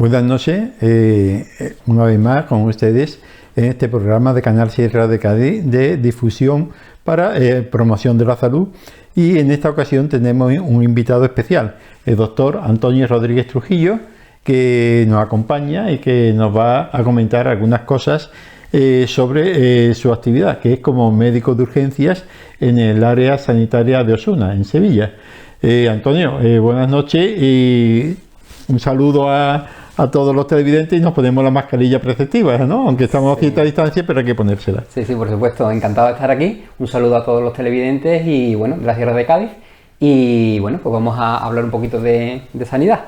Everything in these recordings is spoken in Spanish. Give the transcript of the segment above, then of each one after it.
Buenas noches, una vez más con ustedes en este programa de Canal Sierra de Cádiz de difusión para promoción de la salud, y en esta ocasión tenemos un invitado especial, el doctor Antonio Rodríguez Trujillo, que nos acompaña y que nos va a comentar algunas cosas sobre su actividad, que es como médico de urgencias en el área sanitaria de Osuna, en Sevilla. Antonio, buenas noches y un saludo a todos los televidentes, y nos ponemos la mascarilla preceptiva, ¿no? Aunque estamos a cierta distancia, pero hay que ponérsela. Sí, por supuesto, encantado de estar aquí. Un saludo a todos los televidentes y bueno, de la Sierra de Cádiz. Y bueno, pues vamos a hablar un poquito de sanidad.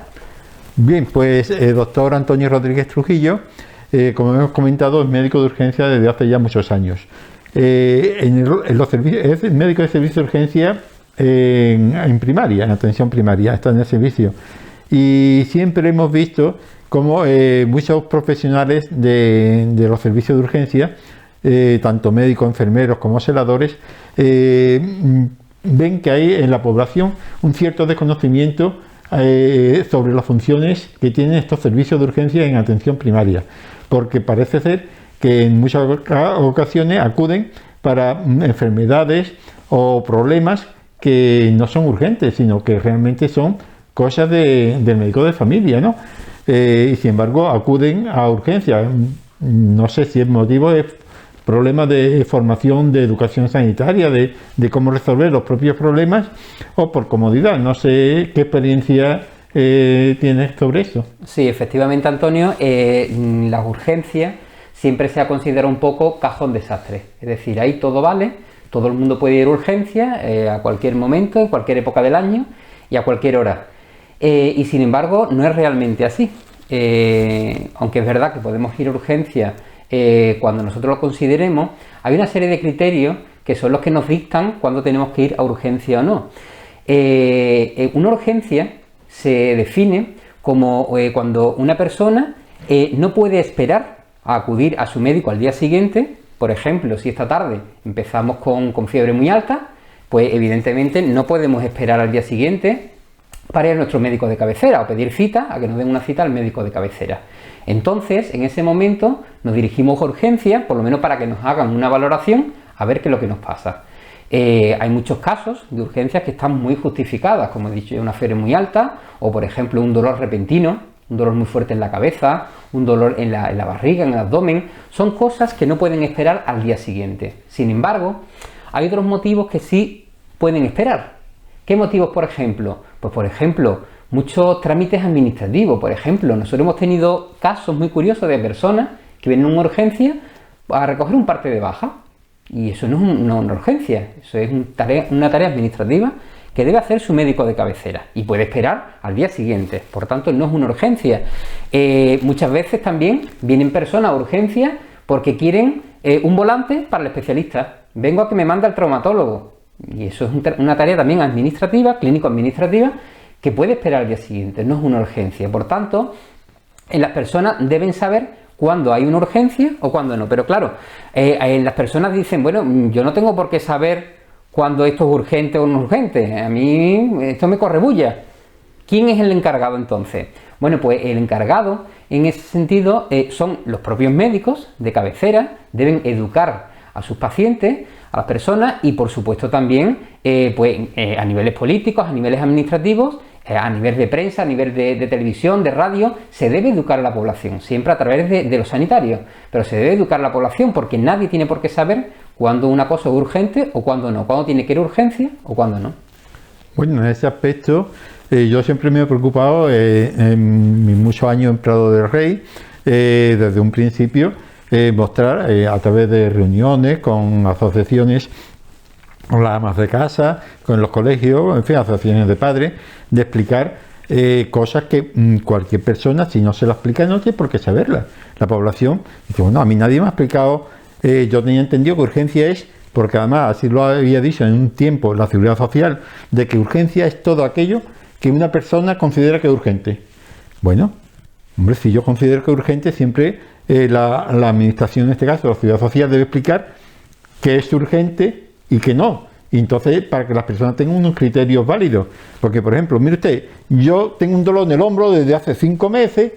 Bien, pues doctor Antonio Rodríguez Trujillo, como hemos comentado, es médico de urgencia desde hace ya muchos años. En los servicios, es médico de servicio de urgencia en primaria, en atención primaria, está en el servicio. Y siempre hemos visto como muchos profesionales de los servicios de urgencia, tanto médicos, enfermeros como celadores, ven que hay en la población un cierto desconocimiento sobre las funciones que tienen estos servicios de urgencia en atención primaria, porque parece ser que en muchas ocasiones acuden para enfermedades o problemas que no son urgentes, sino que realmente son cosas del médico de familia, ¿no? Y sin embargo acuden a urgencias. No sé si el motivo es problemas de formación, de educación sanitaria, de cómo resolver los propios problemas, o por comodidad. No sé qué experiencia tienes sobre eso. Sí, efectivamente, Antonio, las urgencias siempre se ha considerado un poco cajón desastre. Es decir, ahí todo vale, todo el mundo puede ir a urgencias a cualquier momento, en cualquier época del año y a cualquier hora. Y sin embargo no es realmente así, aunque es verdad que podemos ir a urgencias cuando nosotros lo consideremos. Hay una serie de criterios que son los que nos dictan cuándo tenemos que ir a urgencia o no. Una urgencia se define como cuando una persona no puede esperar a acudir a su médico al día siguiente. Por ejemplo, si esta tarde empezamos con fiebre muy alta, pues evidentemente no podemos esperar al día siguiente para ir a nuestro médico de cabecera o pedir cita, a que nos den una cita al médico de cabecera. Entonces, en ese momento nos dirigimos a urgencias, por lo menos para que nos hagan una valoración, a ver qué es lo que nos pasa. Hay muchos casos de urgencias que están muy justificadas, como he dicho, una fiebre muy alta, o por ejemplo un dolor repentino, un dolor muy fuerte en la cabeza, un dolor en la barriga, en el abdomen. Son cosas que no pueden esperar al día siguiente. Sin embargo, hay otros motivos que sí pueden esperar. ¿Qué motivos, por ejemplo? Pues por ejemplo, muchos trámites administrativos. Por ejemplo, nosotros hemos tenido casos muy curiosos de personas que vienen a una urgencia a recoger un parte de baja. Y eso no es una urgencia, eso es una tarea administrativa que debe hacer su médico de cabecera y puede esperar al día siguiente. Por tanto, no es una urgencia. Muchas veces también vienen personas a urgencias porque quieren un volante para el especialista. Vengo a que me mande al traumatólogo. Y eso es una tarea también administrativa, clínico-administrativa, que puede esperar al día siguiente, no es una urgencia. Por tanto, las personas deben saber cuándo hay una urgencia o cuándo no. Pero claro, las personas dicen, bueno, yo no tengo por qué saber cuándo esto es urgente o no urgente. A mí esto me corre bulla. ¿Quién es el encargado entonces? Bueno, pues el encargado en ese sentido son los propios médicos de cabecera. Deben educar a sus pacientes, a las personas, y por supuesto también a niveles políticos, a niveles administrativos, a nivel de prensa, a nivel de televisión, de radio. Se debe educar a la población, siempre a través de los sanitarios, pero se debe educar a la población porque nadie tiene por qué saber cuándo una cosa es urgente o cuándo no, cuándo tiene que ir a urgencia o cuándo no. Bueno, en ese aspecto yo siempre me he preocupado en mis muchos años en Prado del Rey, desde un principio, mostrar a través de reuniones con asociaciones, con las amas de casa, con los colegios, en fin, asociaciones de padres, de explicar cosas que cualquier persona, si no se las explica, no tiene por qué saberlas. La población dice, bueno, a mí nadie me ha explicado, yo tenía entendido que urgencia es, porque además así lo había dicho en un tiempo la Seguridad Social, de que urgencia es todo aquello que una persona considera que es urgente. Bueno, hombre, si yo considero que es urgente, siempre la administración, en este caso la Seguridad Social, debe explicar qué es urgente y qué no. Y entonces, para que las personas tengan unos criterios válidos. Porque, por ejemplo, mire usted, yo tengo un dolor en el hombro desde hace 5 meses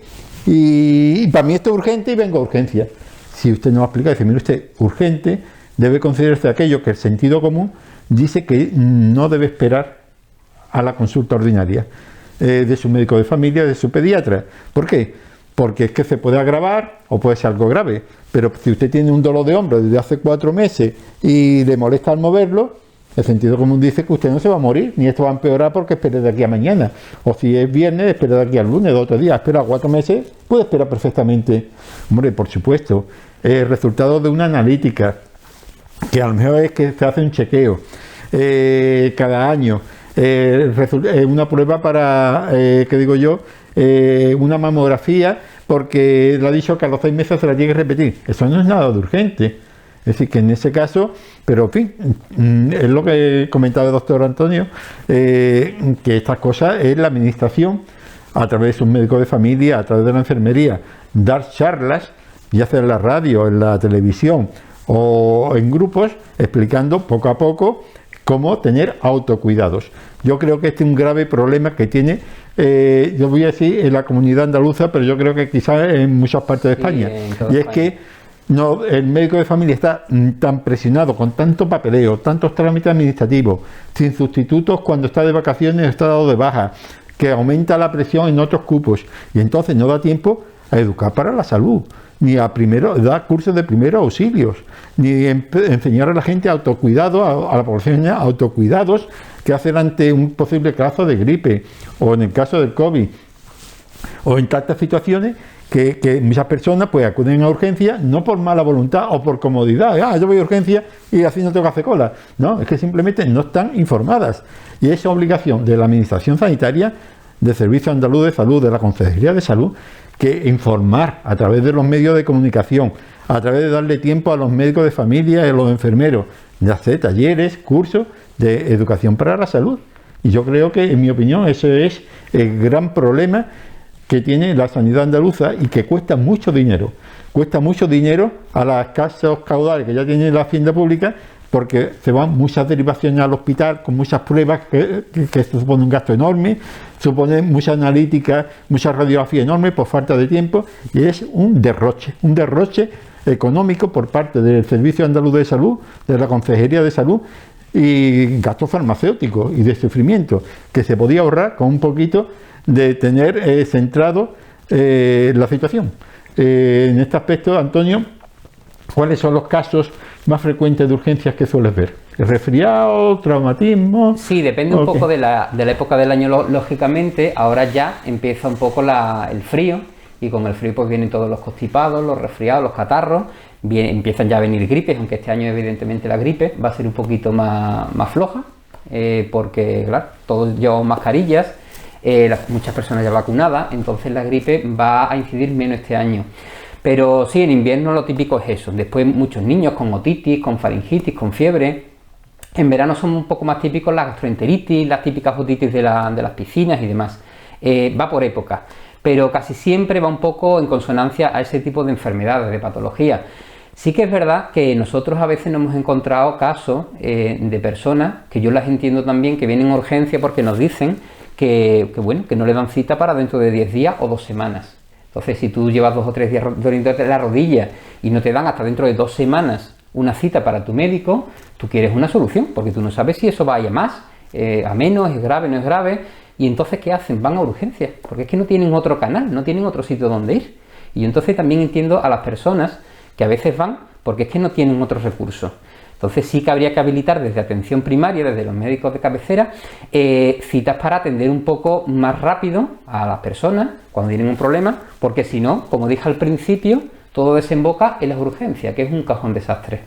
y para mí esto es urgente y vengo a urgencia. Si usted no va a explicar, dice, mire usted, urgente, debe considerarse aquello que el sentido común dice que no debe esperar a la consulta ordinaria de su médico de familia, de su pediatra. ¿Por qué? Porque es que se puede agravar o puede ser algo grave, pero si usted tiene un dolor de hombro desde hace 4 meses y le molesta al moverlo, el sentido común dice que usted no se va a morir, ni esto va a empeorar porque espere de aquí a mañana, o si es viernes, espere de aquí al lunes, de otro día, espera 4 meses, puede esperar perfectamente. Hombre, por supuesto, el resultado de una analítica, que a lo mejor es que se hace un chequeo cada año, una prueba para, ¿qué digo yo?, una mamografía, porque le ha dicho que a los 6 meses se la tiene que repetir. Eso no es nada de urgente. Es decir, que en ese caso, pero en fin, es lo que comentaba el doctor Antonio, que estas cosas es la administración, a través de un médico de familia, a través de la enfermería, dar charlas, ya sea en la radio, en la televisión o en grupos, explicando poco a poco cómo tener autocuidados. Yo creo que este es un grave problema que tiene, yo voy a decir, en la comunidad andaluza, pero yo creo que quizás en muchas partes de España. Y es que no, el médico de familia está tan presionado con tanto papeleo, tantos trámites administrativos, sin sustitutos cuando está de vacaciones o está dado de baja, que aumenta la presión en otros cupos y entonces no da tiempo a educar para la salud, ni a dar cursos de primeros auxilios, ni enseñar a la gente autocuidado, a la población autocuidados que hacer ante un posible caso de gripe o en el caso del COVID o en tantas situaciones que muchas personas pues acuden a urgencias no por mala voluntad o por comodidad, yo voy a urgencia y así no tengo que hacer cola, no, es que simplemente no están informadas y es obligación de la Administración Sanitaria, del Servicio Andaluz de Salud, de la Consejería de Salud, que informar a través de los medios de comunicación, a través de darle tiempo a los médicos de familia y a los enfermeros, de hacer talleres, cursos de educación para la salud. Y yo creo que, en mi opinión, ese es el gran problema que tiene la sanidad andaluza y que cuesta mucho dinero. Cuesta mucho dinero a las casas caudales que ya tiene la hacienda pública, porque se van muchas derivaciones al hospital con muchas pruebas que supone un gasto enorme, supone mucha analítica, mucha radiografía enorme por falta de tiempo y es un derroche económico por parte del Servicio Andaluz de Salud, de la Consejería de Salud y gastos farmacéuticos y de sufrimiento que se podía ahorrar con un poquito de tener centrado la situación. En este aspecto, Antonio, ¿cuáles son los casos más frecuentes de urgencias que sueles ver? ¿Resfriado, traumatismo? Sí, depende un poco de la época del año, lógicamente. Ahora ya empieza un poco el frío y con el frío pues vienen todos los constipados, los resfriados, los catarros, empiezan ya a venir gripes, aunque este año evidentemente la gripe va a ser un poquito más floja, porque claro, todos llevamos mascarillas, muchas personas ya vacunadas, entonces la gripe va a incidir menos este año. Pero sí, en invierno lo típico es eso. Después muchos niños con otitis, con faringitis, con fiebre. En verano son un poco más típicos las gastroenteritis, las típicas otitis de las piscinas y demás. Va por época, pero casi siempre va un poco en consonancia a ese tipo de enfermedades, de patologías. Sí que es verdad que nosotros a veces nos hemos encontrado casos de personas, que yo las entiendo también, que vienen a urgencia porque nos dicen que no le dan cita para dentro de 10 días o 2 semanas. Entonces, si tú llevas 2 o 3 días doliéndote la rodilla y no te dan hasta dentro de 2 semanas una cita para tu médico, tú quieres una solución, porque tú no sabes si eso vaya más, a menos, es grave, no es grave, y entonces, ¿qué hacen? Van a urgencias, porque es que no tienen otro canal, no tienen otro sitio donde ir. Y entonces también entiendo a las personas que a veces van porque es que no tienen otro recurso. Entonces sí que habría que habilitar desde atención primaria, desde los médicos de cabecera, citas para atender un poco más rápido a las personas cuando tienen un problema, porque si no, como dije al principio, todo desemboca en las urgencias, que es un cajón desastre.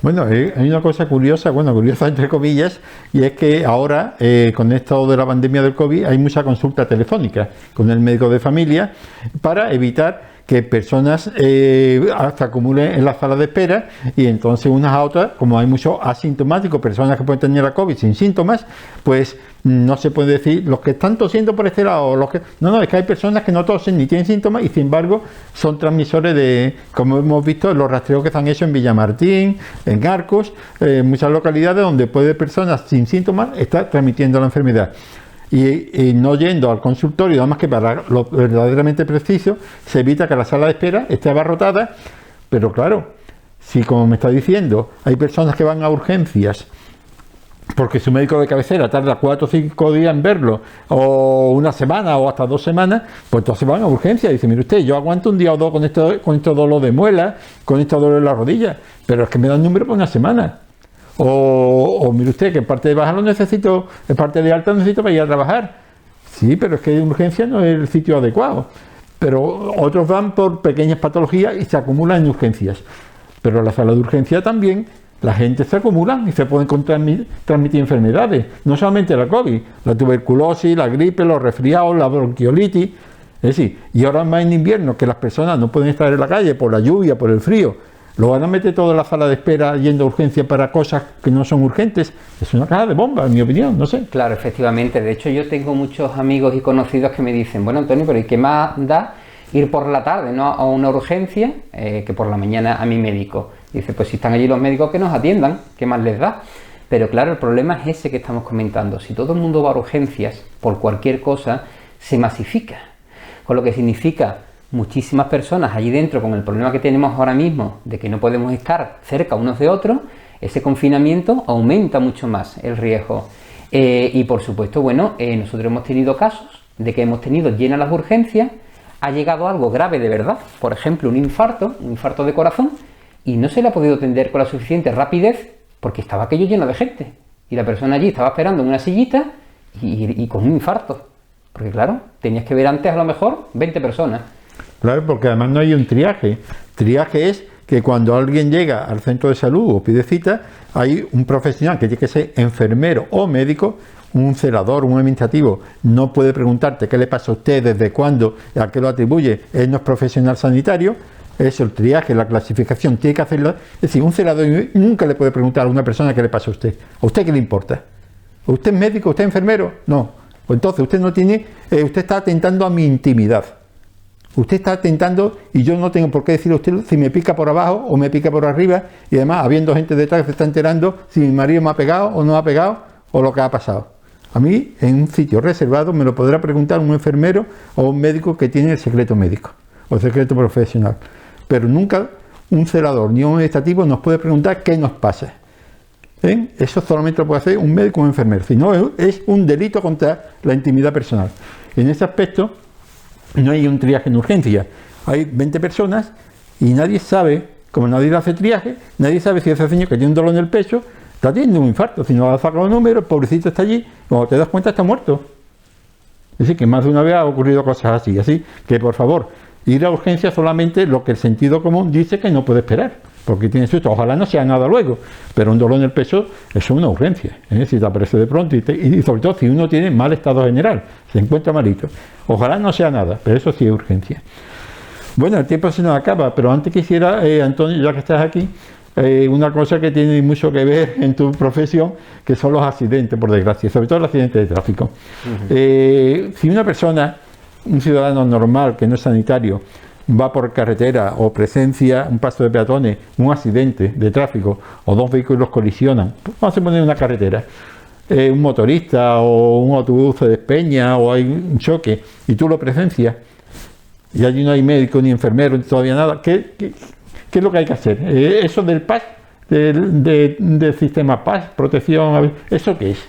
Bueno, hay una cosa curiosa, curiosa entre comillas, y es que ahora, con esto de la pandemia del COVID, hay mucha consulta telefónica con el médico de familia para evitar que personas se acumulen en la sala de espera y entonces unas a otras, como hay muchos asintomáticos, personas que pueden tener la COVID sin síntomas, pues no se puede decir los que están tosiendo por este lado, los que... No, es que hay personas que no tosen ni tienen síntomas y sin embargo son transmisores de, como hemos visto en los rastreos que se han hecho en Villamartín, en Arcos, muchas localidades donde puede personas sin síntomas estar transmitiendo la enfermedad. y no yendo al consultorio, nada más que para lo verdaderamente preciso, se evita que la sala de espera esté abarrotada. Pero claro, si como me está diciendo, hay personas que van a urgencias porque su médico de cabecera tarda 4 o 5 días en verlo, o una semana o hasta 2 semanas, pues entonces van a urgencias y dicen, mire usted, yo aguanto un día o dos con esto dolor de muela, con esto dolor en la rodilla, pero es que me dan número por una semana. O mire usted, que en parte de baja lo necesito, en parte de alta necesito para ir a trabajar. Sí, pero es que urgencia no es el sitio adecuado. Pero otros van por pequeñas patologías y se acumulan en urgencias. Pero en la sala de urgencia también la gente se acumula y se pueden transmitir enfermedades. No solamente la COVID, la tuberculosis, la gripe, los resfriados, la bronquiolitis. Es decir, y ahora más en invierno, que las personas no pueden estar en la calle por la lluvia, por el frío, lo van a meter todo en la sala de espera yendo a urgencia para cosas que no son urgentes. Es una caja de bomba, en mi opinión, no sé. Claro, efectivamente. De hecho, yo tengo muchos amigos y conocidos que me dicen, bueno, Antonio, pero ¿y qué más da ir por la tarde, no a una urgencia, que por la mañana a mi médico? Dice, pues si están allí los médicos que nos atiendan, ¿qué más les da? Pero claro, el problema es ese que estamos comentando. Si todo el mundo va a urgencias por cualquier cosa, se masifica. Con lo que significa muchísimas personas allí dentro con el problema que tenemos ahora mismo de que no podemos estar cerca unos de otros, ese confinamiento aumenta mucho más el riesgo. Y por supuesto, bueno, nosotros hemos tenido casos de que hemos tenido llenas las urgencias, ha llegado algo grave de verdad, por ejemplo un infarto de corazón, y no se le ha podido atender con la suficiente rapidez porque estaba aquello lleno de gente. Y la persona allí estaba esperando en una sillita y con un infarto. Porque claro, tenías que ver antes a lo mejor 20 personas. Claro, porque además no hay un triaje. Triaje es que cuando alguien llega al centro de salud o pide cita, hay un profesional que tiene que ser enfermero o médico, un celador, un administrativo, no puede preguntarte qué le pasa a usted, desde cuándo, a qué lo atribuye, él no es profesional sanitario. Es el triaje, la clasificación, tiene que hacerlo. Es decir, un celador nunca le puede preguntar a una persona qué le pasa a usted. ¿A usted qué le importa? ¿Usted es médico? ¿Usted es enfermero? No. Pues entonces usted no tiene, usted está atentando a mi intimidad. Usted está atentando y yo no tengo por qué decirle a usted si me pica por abajo o me pica por arriba, y además habiendo gente detrás que se está enterando si mi marido me ha pegado o no me ha pegado o lo que ha pasado. A mí, en un sitio reservado, me lo podrá preguntar un enfermero o un médico que tiene el secreto médico o el secreto profesional. Pero nunca un celador ni un administrativo nos puede preguntar qué nos pasa. Eso solamente lo puede hacer un médico o un enfermero. Si no, es un delito contra la intimidad personal. En ese aspecto, no hay un triaje en urgencia. Hay 20 personas y nadie sabe, como nadie le hace triaje, nadie sabe si ese señor que tiene un dolor en el pecho está teniendo un infarto. Si no le ha sacado el número, el pobrecito está allí, cuando te das cuenta está muerto. Es decir, que más de una vez ha ocurrido cosas así. Así que, por favor, ir a urgencia solamente lo que el sentido común dice que no puede esperar, porque tiene susto. Ojalá no sea nada luego, pero un dolor en el pecho es una urgencia. Si te aparece de pronto y sobre todo si uno tiene mal estado general, se encuentra malito. Ojalá no sea nada, pero eso sí es urgencia. Bueno, el tiempo se nos acaba, pero antes quisiera, Antonio, ya que estás aquí, una cosa que tiene mucho que ver en tu profesión, que son los accidentes, por desgracia, sobre todo los accidentes de tráfico. Si una persona, un ciudadano normal que no es sanitario, va por carretera o presencia un paso de peatones, un accidente de tráfico o dos vehículos colisionan, vamos a poner una carretera, un motorista o un autobús se despeña o hay un choque y tú lo presencias y allí no hay médico ni enfermero ni todavía nada, ¿qué es lo que hay que hacer? Eso del PAS, del sistema PAS, protección, ¿eso qué es?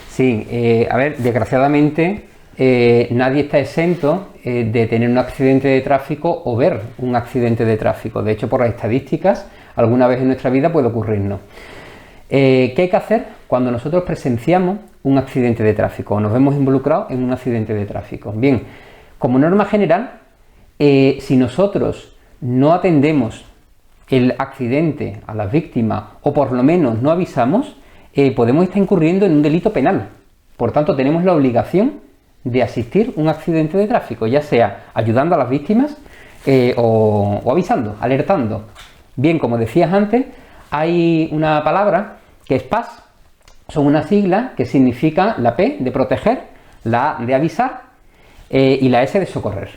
Sí, a ver, desgraciadamente nadie está exento de tener un accidente de tráfico o ver un accidente de tráfico. De hecho, por las estadísticas, alguna vez en nuestra vida puede ocurrirnos. ¿Qué hay que hacer cuando nosotros presenciamos un accidente de tráfico o nos vemos involucrados en un accidente de tráfico? Bien, como norma general, si nosotros no atendemos el accidente a las víctimas o por lo menos no avisamos, podemos estar incurriendo en un delito penal. Por tanto, tenemos la obligación de asistir a un accidente de tráfico, ya sea ayudando a las víctimas o avisando, alertando. Bien, como decías antes, hay una palabra que es PAS, son unas siglas que significan la P de proteger, la A de avisar y la S de socorrer.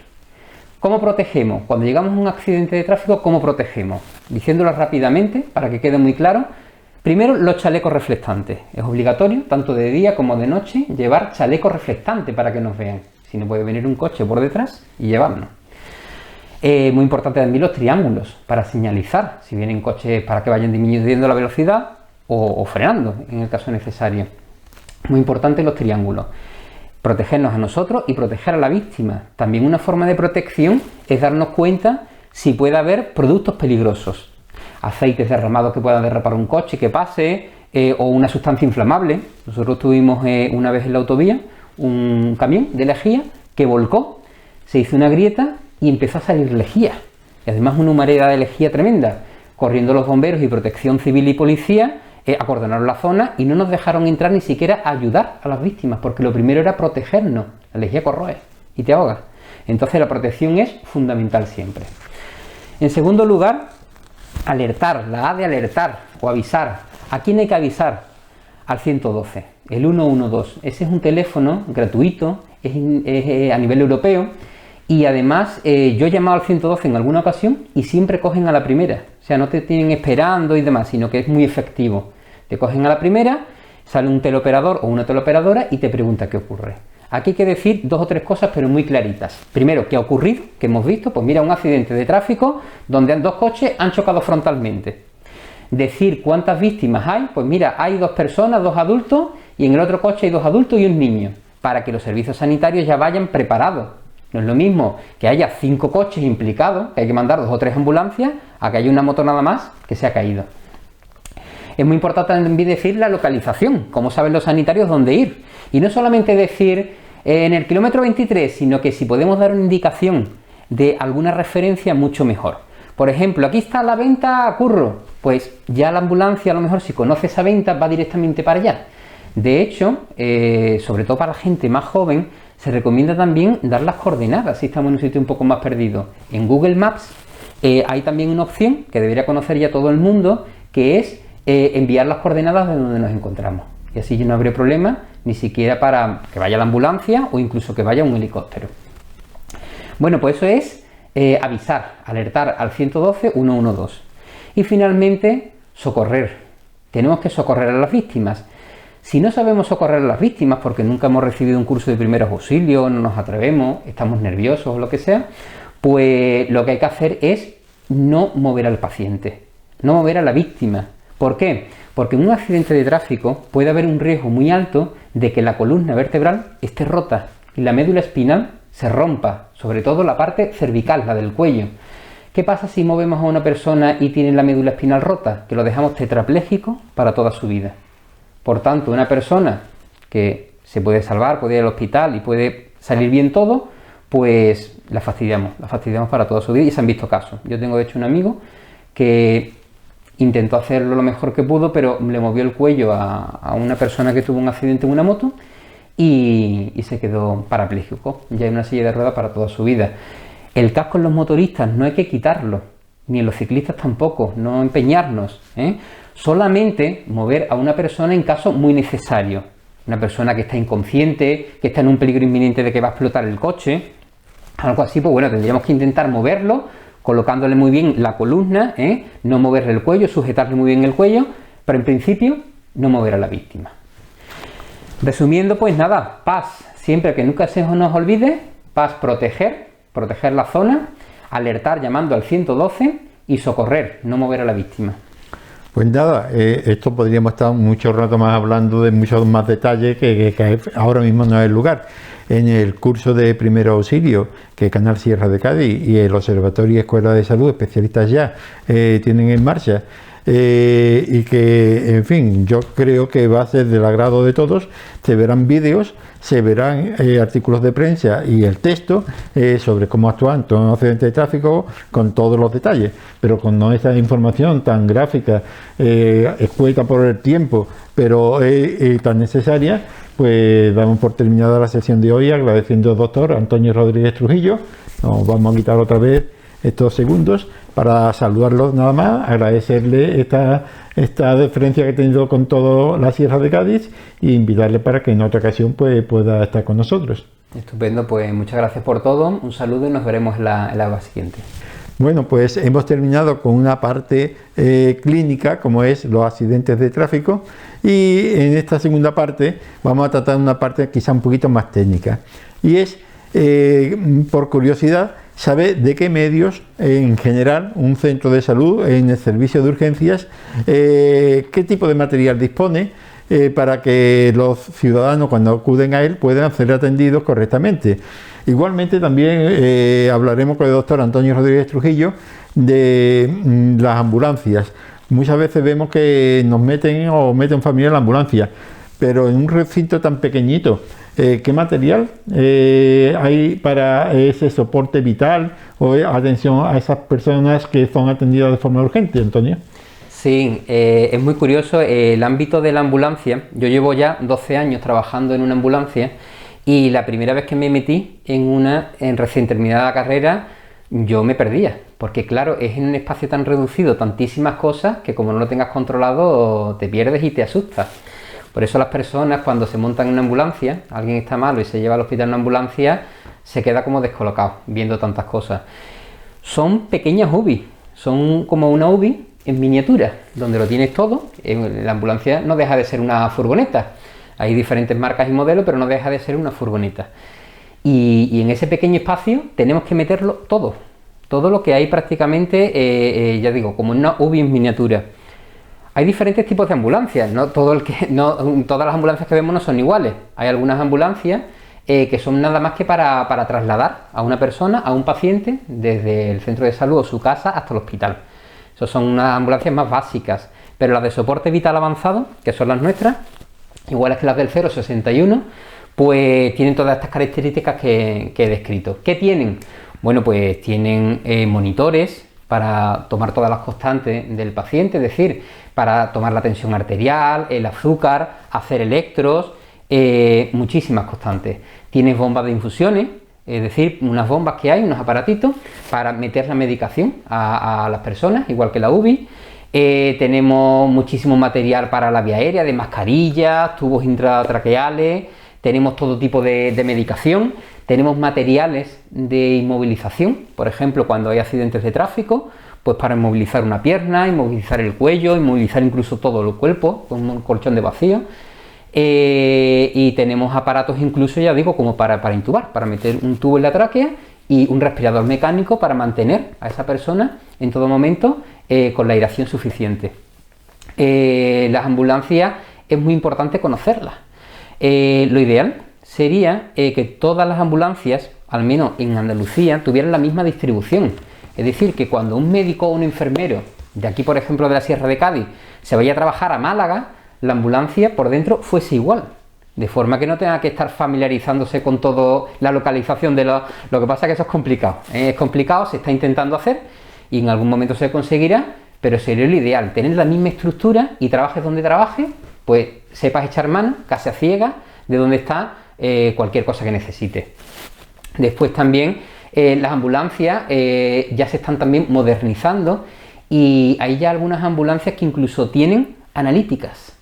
¿Cómo protegemos? Cuando llegamos a un accidente de tráfico, ¿cóndolo protegemos? Diciéndolo rápidamente, para que quede muy claro, Primero, los chalecos reflectantes. Es obligatorio, tanto de día como de noche, llevar chaleco reflectante para que nos vean. Si no, puede venir un coche por detrás y llevarnos. Muy importante también los triángulos, para señalizar si vienen coches para que vayan disminuyendo la velocidad o frenando, en el caso necesario. Muy importante los triángulos. Protegernos a nosotros y proteger a la víctima. También una forma de protección es darnos cuenta si puede haber productos peligrosos. Aceites derramados que pueda derrapar un coche que pase, o una sustancia inflamable. Nosotros tuvimos una vez en la autovía un camión de lejía que volcó, se hizo una grieta y empezó a salir lejía. Y además una humareda de lejía tremenda. Corriendo los bomberos y protección civil y policía acordonaron la zona y no nos dejaron entrar ni siquiera a ayudar a las víctimas, porque lo primero era protegernos. La lejía corroe y te ahoga. Entonces la protección es fundamental siempre. En segundo lugar, alertar, la A de alertar o avisar. ¿A quién hay que avisar? Al 112, el 112. Ese es un teléfono gratuito, es a nivel europeo, y además yo he llamado al 112 en alguna ocasión y siempre cogen a la primera. O sea, no te tienen esperando y demás, sino que es muy efectivo. Te cogen a la primera, sale un teleoperador o una teleoperadora y te pregunta qué ocurre. Aquí hay que decir 2 o 3 cosas, pero muy claritas. Primero, ¿qué ha ocurrido? ¿Qué hemos visto? Pues mira, un accidente de tráfico donde 2 coches han chocado frontalmente. Decir cuántas víctimas hay, pues mira, hay 2 personas, 2 adultos, y en el otro coche hay 2 adultos y un niño, para que los servicios sanitarios ya vayan preparados. No es lo mismo que haya 5 coches implicados, que hay que mandar 2 o 3 ambulancias, a que haya una moto nada más que se ha caído. Es muy importante también decir la localización, cómo saben los sanitarios dónde ir. Y no solamente decir en el kilómetro 23, sino que si podemos dar una indicación de alguna referencia, mucho mejor. Por ejemplo, aquí está la venta a Curro, pues ya la ambulancia, a lo mejor si conoce esa venta, va directamente para allá. De hecho, sobre todo para la gente más joven, se recomienda también dar las coordenadas si estamos en un sitio un poco más perdido. En Google Maps hay también una opción que debería conocer ya todo el mundo, que es enviar las coordenadas de donde nos encontramos. Y así no habría problema ni siquiera para que vaya la ambulancia o incluso que vaya un helicóptero. Bueno, pues eso es avisar, alertar al 112, 112. Y finalmente, socorrer. Tenemos que socorrer a las víctimas. Si no sabemos socorrer a las víctimas porque nunca hemos recibido un curso de primeros auxilios, no nos atrevemos, estamos nerviosos o lo que sea, pues lo que hay que hacer es no mover al paciente, no mover a la víctima. ¿Por qué? Porque en un accidente de tráfico puede haber un riesgo muy alto de que la columna vertebral esté rota y la médula espinal se rompa, sobre todo la parte cervical, la del cuello. ¿Qué pasa si movemos a una persona y tiene la médula espinal rota? Que lo dejamos tetrapléjico para toda su vida. Por tanto, una persona que se puede salvar, puede ir al hospital y puede salir bien todo, pues la fastidiamos para toda su vida y se han visto casos. Yo tengo de hecho un amigo que intentó hacerlo lo mejor que pudo, pero le movió el cuello a una persona que tuvo un accidente en una moto y se quedó parapléjico, ya en una silla de ruedas para toda su vida. El casco en los motoristas no hay que quitarlo, ni en los ciclistas tampoco, no empeñarnos, solamente mover a una persona en caso muy necesario. Una persona que está inconsciente, que está en un peligro inminente de que va a explotar el coche, algo así, pues bueno, tendríamos que intentar moverlo, colocándole muy bien la columna, no moverle el cuello, sujetarle muy bien el cuello, pero en principio no mover a la víctima. Resumiendo, pues nada, paz, siempre que nunca se nos olvide, paz, proteger la zona, alertar llamando al 112 y socorrer, no mover a la víctima. Pues nada, esto podríamos estar mucho rato más hablando de muchos más detalles que ahora mismo no es el lugar. En el curso de primer auxilio que Canal Sierra de Cádiz y el Observatorio y Escuela de Salud, especialistas ya, tienen en marcha, y que, en fin, yo creo que va a ser del agrado de todos. Se verán vídeos, se verán artículos de prensa y el texto sobre cómo actuar en todo un accidente de tráfico con todos los detalles, pero con no esa información tan gráfica, escueta por el tiempo, pero tan necesaria. Pues damos por terminada la sesión de hoy, agradeciendo al doctor Antonio Rodríguez Trujillo. Nos vamos a quitar otra vez estos segundos para saludarlos nada más, agradecerle esta deferencia que he tenido con toda la Sierra de Cádiz e invitarle para que en otra ocasión pues, pueda estar con nosotros. Estupendo, pues muchas gracias por todo, un saludo y nos veremos en la siguiente. Bueno, pues hemos terminado con una parte clínica, como es los accidentes de tráfico, y en esta segunda parte vamos a tratar una parte quizá un poquito más técnica, y es, por curiosidad, saber de qué medios, en general, un centro de salud en el servicio de urgencias, qué tipo de material dispone, para que los ciudadanos, cuando acuden a él, puedan ser atendidos correctamente. Igualmente también hablaremos con el doctor Antonio Rodríguez Trujillo de las ambulancias. Muchas veces vemos que nos meten familia en la ambulancia, pero en un recinto tan pequeñito, ¿qué material hay para ese soporte vital o atención a esas personas que son atendidas de forma urgente, Antonio? Sí, es muy curioso el ámbito de la ambulancia. Yo llevo ya 12 años trabajando en una ambulancia y la primera vez que me metí en recién terminada la carrera, yo me perdía, porque claro, es en un espacio tan reducido, tantísimas cosas, que como no lo tengas controlado, te pierdes y te asustas. Por eso las personas, cuando se montan en una ambulancia, alguien está malo y se lleva al hospital en una ambulancia, se queda como descolocado, viendo tantas cosas. Son pequeñas UBI, son como una UBI en miniatura, donde lo tienes todo. La ambulancia no deja de ser una furgoneta. Hay diferentes marcas y modelos, pero no deja de ser una furgoneta. Y en ese pequeño espacio tenemos que meterlo todo lo que hay prácticamente, ya digo, como una UBI en miniatura. Hay diferentes tipos de ambulancias, no todas las ambulancias que vemos no son iguales. Hay algunas ambulancias que son nada más que para trasladar a una persona, a un paciente, desde el centro de salud o su casa hasta el hospital. Esas son unas ambulancias más básicas, pero las de soporte vital avanzado, que son las nuestras, iguales que las del 061, pues tienen todas estas características que he descrito. ¿Qué tienen? Bueno, pues tienen monitores para tomar todas las constantes del paciente, es decir, para tomar la tensión arterial, el azúcar, hacer electros, muchísimas constantes. Tienes bombas de infusiones, es decir, unas bombas que hay, unos aparatitos para meter la medicación a las personas, igual que la UBI. Tenemos muchísimo material para la vía aérea, de mascarillas, tubos intratraqueales, tenemos todo tipo de medicación, tenemos materiales de inmovilización, por ejemplo, cuando hay accidentes de tráfico, pues para inmovilizar una pierna, inmovilizar el cuello, inmovilizar incluso todo el cuerpo, con un colchón de vacío. Y tenemos aparatos incluso, ya digo, como para intubar, para meter un tubo en la tráquea y un respirador mecánico para mantener a esa persona en todo momento con la aireación suficiente. Las ambulancias es muy importante conocerlas. Lo ideal sería que todas las ambulancias, al menos en Andalucía, tuvieran la misma distribución. Es decir, que cuando un médico o un enfermero, de aquí por ejemplo de la Sierra de Cádiz, se vaya a trabajar a Málaga, la ambulancia por dentro fuese igual, de forma que no tenga que estar familiarizándose con toda la localización de lo que pasa es que eso es complicado, se está intentando hacer y en algún momento se conseguirá, pero sería lo ideal, tener la misma estructura y trabajes donde trabajes, pues sepas echar mano, casi a ciegas, de dónde está cualquier cosa que necesites. Después también las ambulancias ya se están también modernizando y hay ya algunas ambulancias que incluso tienen analíticas.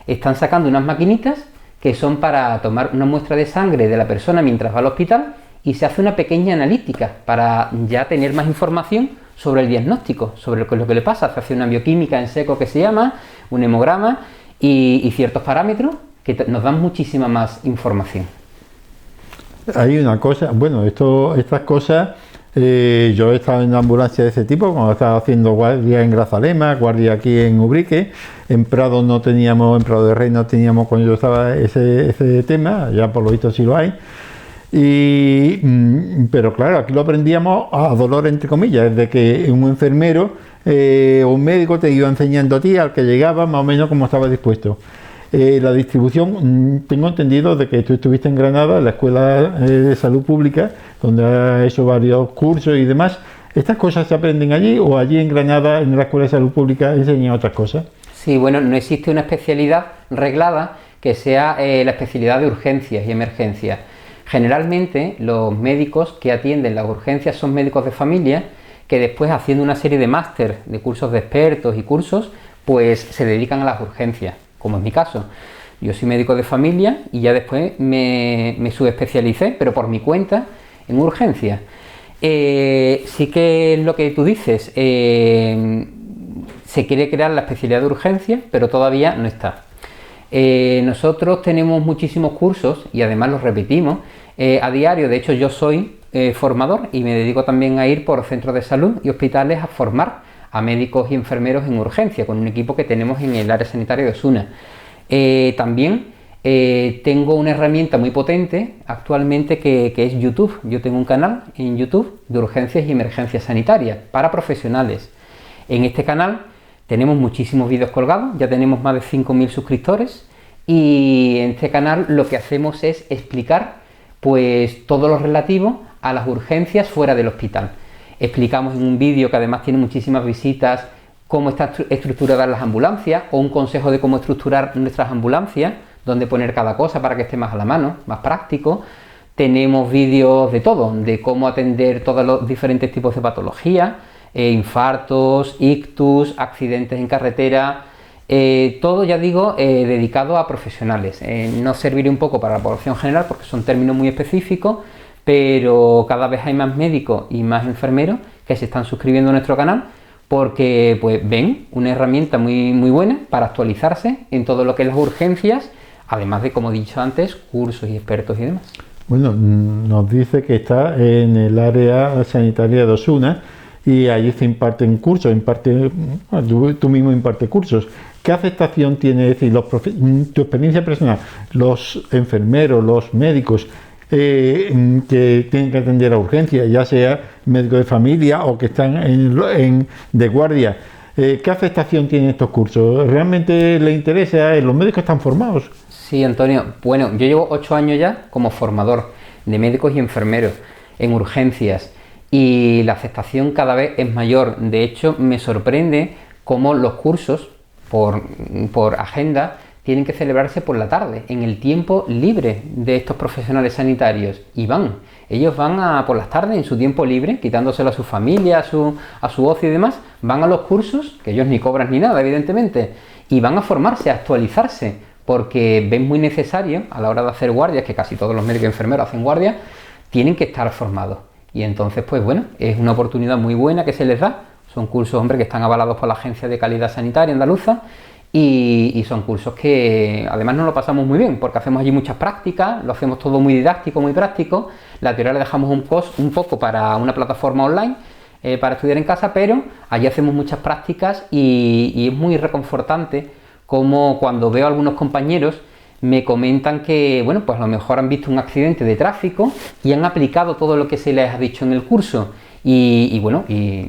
Están sacando unas maquinitas que son para tomar una muestra de sangre de la persona mientras va al hospital y se hace una pequeña analítica para ya tener más información sobre el diagnóstico, sobre lo que le pasa. Se hace una bioquímica en seco que se llama, un hemograma y ciertos parámetros que nos dan muchísima más información. Hay una cosa, bueno, estas cosas, yo he estado en una ambulancia de ese tipo, cuando estaba haciendo guardia en Grazalema, guardia aquí en Ubrique, en Prado en Prado de Rey no teníamos cuando yo estaba ese tema, ya por lo visto sí lo hay, pero claro, aquí lo aprendíamos a dolor entre comillas, es de que un enfermero o un médico te iba enseñando a ti, al que llegaba, más o menos cómo estaba dispuesto. La distribución, tengo entendido de que tú estuviste en Granada, en la Escuela de Salud Pública, donde has hecho varios cursos y demás. ¿Estas cosas se aprenden allí o allí en Granada, en la Escuela de Salud Pública, enseñan otras cosas? Sí, bueno, no existe una especialidad reglada que sea la especialidad de urgencias y emergencias. Generalmente los médicos que atienden las urgencias son médicos de familia que después, haciendo una serie de máster, de cursos de expertos y cursos, pues se dedican a las urgencias, como es mi caso. Yo soy médico de familia y ya después me subespecialicé, pero por mi cuenta, en urgencias. Sí que es lo que tú dices, se quiere crear la especialidad de urgencia, pero todavía no está. Nosotros tenemos muchísimos cursos y además los repetimos a diario. De hecho, yo soy formador y me dedico también a ir por centros de salud y hospitales a formar a médicos y enfermeros en urgencia con un equipo que tenemos en el área sanitaria de Osuna. También tengo una herramienta muy potente actualmente que es YouTube. Yo tengo un canal en YouTube de urgencias y emergencias sanitarias para profesionales. En este canal tenemos muchísimos vídeos colgados, ya tenemos más de 5.000 suscriptores y en este canal lo que hacemos es explicar pues todo lo relativo a las urgencias fuera del hospital. Explicamos en un vídeo que además tiene muchísimas visitas cómo están estructuradas las ambulancias o un consejo de cómo estructurar nuestras ambulancias, dónde poner cada cosa para que esté más a la mano, más práctico. Tenemos vídeos de todo, de cómo atender todos los diferentes tipos de patologías, infartos, ictus, accidentes en carretera, todo, ya digo, dedicado a profesionales. No serviría un poco para la población general porque son términos muy específicos, pero cada vez hay más médicos y más enfermeros que se están suscribiendo a nuestro canal porque pues ven una herramienta muy buena para actualizarse en todo lo que es las urgencias, además de, como he dicho antes, cursos y expertos y demás. Bueno, nos dice que está en el área sanitaria de Osuna y allí se imparten cursos, tú mismo impartes cursos. ¿Qué aceptación tiene, es decir, tu experiencia personal, los enfermeros, los médicos que tienen que atender a urgencia, ya sea médicos de familia o que están de guardia? ¿Qué aceptación tienen estos cursos? ¿Realmente les interesa? ¿Los médicos están formados? Sí, Antonio. Bueno, yo llevo 8 años ya como formador de médicos y enfermeros en urgencias y la aceptación cada vez es mayor. De hecho, me sorprende cómo los cursos por agenda tienen que celebrarse por la tarde, en el tiempo libre de estos profesionales sanitarios. Y ellos van por las tardes, en su tiempo libre, quitándoselo a su familia, a su ocio y demás, van a los cursos, que ellos ni cobran ni nada, evidentemente, y van a formarse, a actualizarse, porque ven muy necesario, a la hora de hacer guardias, que casi todos los médicos y enfermeros hacen guardias, tienen que estar formados. Y entonces, pues bueno, es una oportunidad muy buena que se les da. Son cursos, hombre, que están avalados por la Agencia de Calidad Sanitaria Andaluza y son cursos que además nos lo pasamos muy bien porque hacemos allí muchas prácticas, lo hacemos todo muy didáctico, muy práctico. La teoría la dejamos un poco para una plataforma online para estudiar en casa, pero allí hacemos muchas prácticas y es muy reconfortante como cuando veo a algunos compañeros me comentan que, bueno, pues a lo mejor han visto un accidente de tráfico y han aplicado todo lo que se les ha dicho en el curso. Y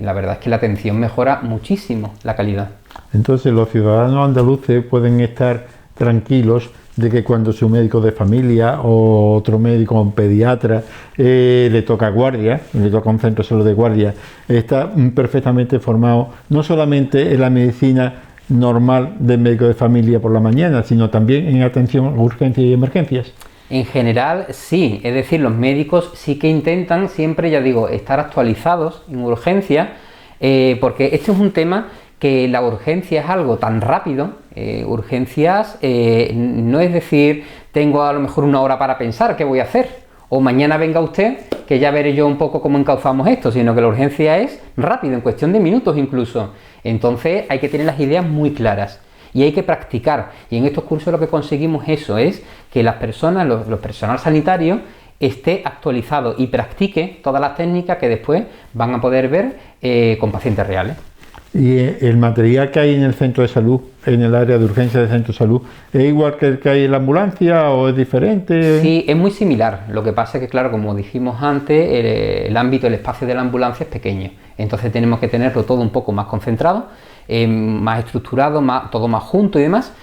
la verdad es que la atención mejora muchísimo la calidad. Entonces los ciudadanos andaluces pueden estar tranquilos de que cuando su médico de familia o otro médico, un pediatra, le toca guardia, le toca un centro solo de guardia, está perfectamente formado, no solamente en la medicina normal del médico de familia por la mañana, sino también en atención a urgencias y emergencias. En general sí, es decir, los médicos sí que intentan siempre, ya digo, estar actualizados en urgencia, porque este es un tema que la urgencia es algo tan rápido. Urgencias no es decir, tengo a lo mejor una hora para pensar qué voy a hacer, o mañana venga usted, que ya veré yo un poco cómo encauzamos esto, sino que la urgencia es rápido, en cuestión de minutos incluso. Entonces hay que tener las ideas muy claras. Y hay que practicar, y en estos cursos lo que conseguimos eso es que las personas, los personal sanitario esté actualizado y practique todas las técnicas que después van a poder ver con pacientes reales. ¿Y el material que hay en el centro de salud, en el área de urgencia del centro de salud, es igual que el que hay en la ambulancia o es diferente? Sí, es muy similar. Lo que pasa es que, claro, como dijimos antes, el ámbito, el espacio de la ambulancia es pequeño. Entonces tenemos que tenerlo todo un poco más concentrado, más estructurado, todo más junto y demás,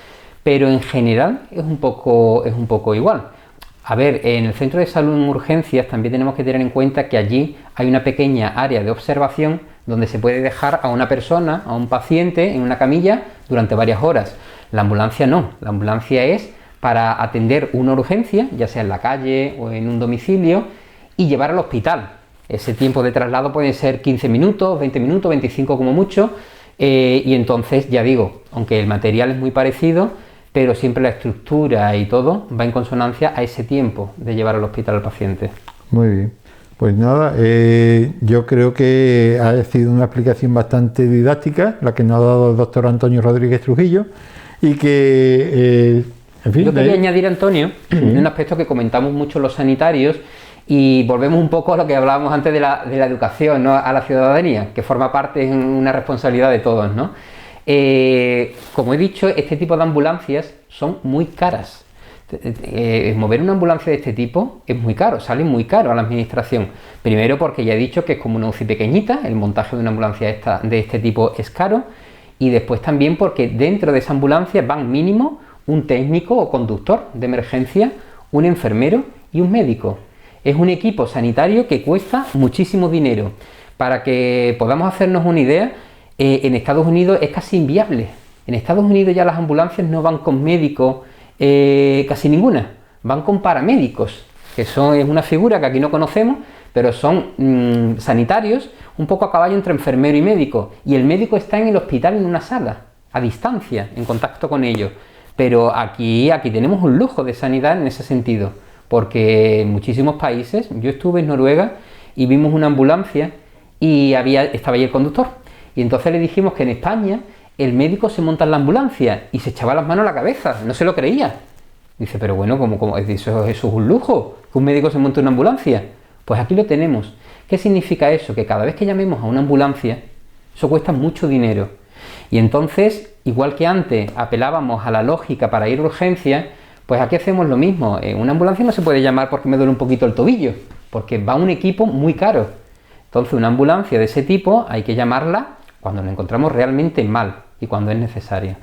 pero en general es un poco igual. A ver, en el centro de salud en urgencias también tenemos que tener en cuenta que allí hay una pequeña área de observación donde se puede dejar a una persona, a un paciente, en una camilla durante varias horas. La ambulancia no, la ambulancia es para atender una urgencia, ya sea en la calle o en un domicilio, y llevar al hospital. Ese tiempo de traslado puede ser 15 minutos, 20 minutos, 25 como mucho, y entonces, ya digo, aunque el material es muy parecido, pero siempre la estructura y todo va en consonancia a ese tiempo de llevar al hospital al paciente. Muy bien. Pues Pues nada, yo creo que ha sido una explicación bastante didáctica la que nos ha dado el doctor Antonio Rodríguez Trujillo y que, en fin... Yo quería añadir, Antonio, un aspecto que comentamos mucho los sanitarios y volvemos un poco a lo que hablábamos antes de la educación, ¿no? A la ciudadanía, que forma parte, es una responsabilidad de todos, ¿no? Como he dicho, este tipo de ambulancias son muy caras. Mover una ambulancia de este tipo es muy caro, sale muy caro a la administración. Primero porque ya he dicho que es como una UCI pequeñita, el montaje de una ambulancia de este tipo es caro, y después también porque dentro de esa ambulancia van mínimo un técnico o conductor de emergencia, un enfermero y un médico. Es un equipo sanitario que cuesta muchísimo dinero. Para que podamos hacernos una idea, en Estados Unidos es casi inviable. En Estados Unidos ya las ambulancias no van con médicos, casi ninguna, van con paramédicos, que es una figura que aquí no conocemos, pero son sanitarios un poco a caballo entre enfermero y médico, y el médico está en el hospital en una sala, a distancia, en contacto con ellos. Pero aquí tenemos un lujo de sanidad en ese sentido, porque en muchísimos países, yo estuve en Noruega y vimos una ambulancia y estaba ahí el conductor, y entonces le dijimos que en España el médico se monta en la ambulancia y se echaba las manos a la cabeza, no se lo creía. Dice, pero bueno, ¿cómo? Eso es un lujo, que un médico se monte en una ambulancia. Pues aquí lo tenemos. ¿Qué significa eso? Que cada vez que llamemos a una ambulancia, eso cuesta mucho dinero. Y entonces, igual que antes apelábamos a la lógica para ir a urgencias, pues aquí hacemos lo mismo. Una ambulancia no se puede llamar porque me duele un poquito el tobillo, porque va un equipo muy caro. Entonces, una ambulancia de ese tipo hay que llamarla cuando nos encontramos realmente mal y cuando es necesaria.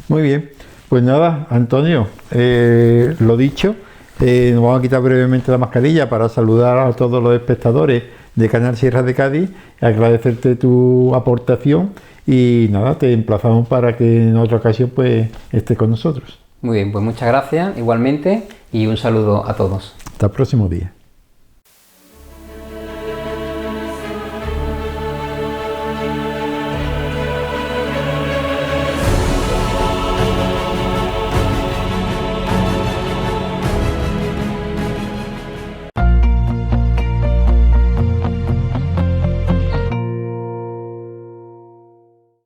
Muy bien, pues nada, Antonio, lo dicho, nos vamos a quitar brevemente la mascarilla para saludar a todos los espectadores de Canal Sierra de Cádiz, agradecerte tu aportación y nada, te emplazamos para que en otra ocasión pues estés con nosotros. Muy bien, pues muchas gracias igualmente y un saludo a todos. Hasta el próximo día.